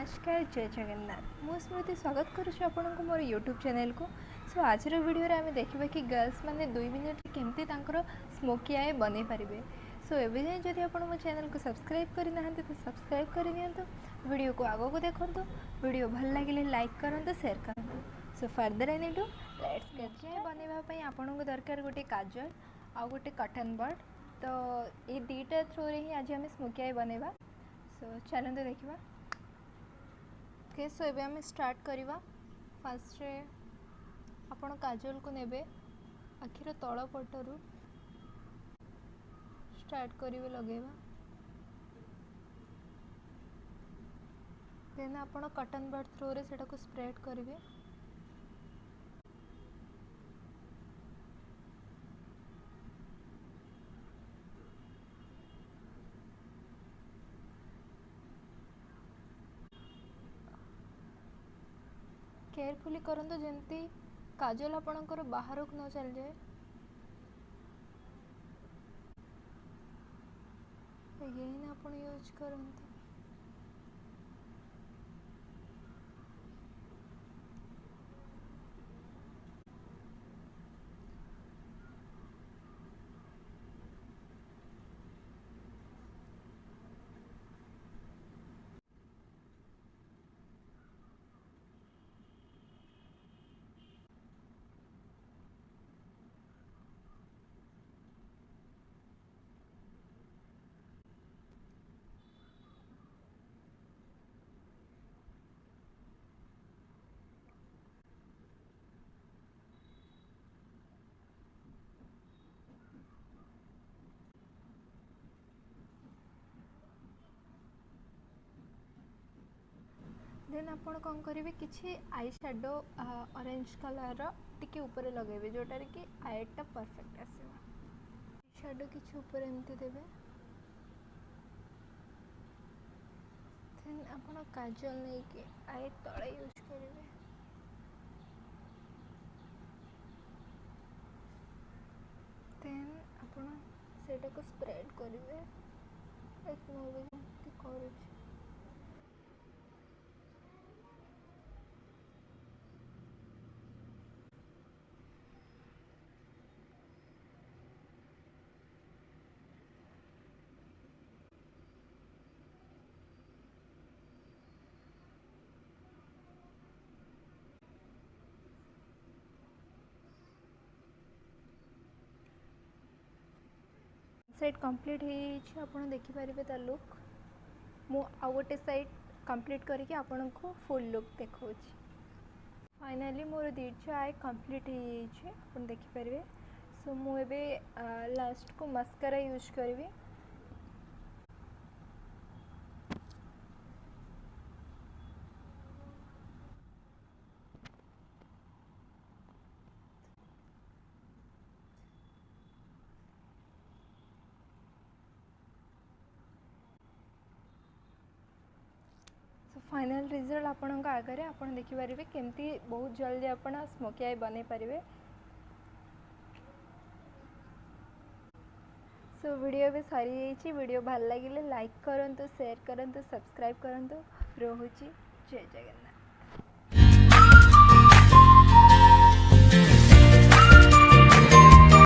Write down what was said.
नमस्कार जय जगन्नाथ मु स्मृति स्वागत करुछु आपनको मोर यूट्यूब चैनल को। सो आज वीडियो रे आमे देखिबा कि गर्ल्स माने 2 मिनिट केमती तांकर स्मोकी आई बनै परिबे। सो एबे जाय जदि आपण मो चैनल को सब्सक्राइब करि नाहंते तो सब्सक्राइब करि दियंतु, वीडियो को आगो को देखंतु, वीडियो भल लागिले लाइक करंतु शेयर करंतु। So further any do let's get start. बनैबा पई आपनको दरकार गोटे काजल आ गोटे कॉटन बड। तो ये दीटा थ्रू रे ही आज हम स्मोकी आई बनैबा। सो चलंतु देखिबा। ओके सो एबे हम स्टार्ट करिबा। फर्स्ट रे आपण काजल को नेबे आखिर तळ पटरू स्टार्ट करिवे लगेबा। देन आपण कॉटन बड थ्रू रे सेटा को स्प्रेड करिवे। केयरफुली करंतु जेंती काजल आपणकर बाहर को न चल जाए। अगेन आपण यूज करंतु। देन आपण कौन करेंगे किसी आई शेडो ऑरेंज कलर टिके ऊपर लगेबे जोटार कि आईटा परफेक्ट आसीबा। शेडो किसी ऊपर एमती देबे। देन आपण काजल नहीं कि आई तळे यूज करेंगे। देन आपण सेटा को स्प्रेड करेंगे। एक मूवी करूँ साइड कंप्लीट हो आपन देखि पारिबे ता लुक। मु आ गोटे साइड कंप्लीट करके आपन को फुल लुक देखौछि। फाइनली मोर दीटा आई कंप्लीट हो आपन देखि पारिबे। सो मु एबे लास्ट को मस्कारा यूज करबी। फाइनल रिजल्ट आपण आगे आपन देखि पारिबे केमती बहुत जल्दी आपण स्मोकी आई बनै पारिबे। सो वीडियो भी सारी जाइए। वीडियो भल लगे लाइक करंतु, शेयर करंतु, सब्सक्राइब करंतु। रहुछि जय जगन्नाथ।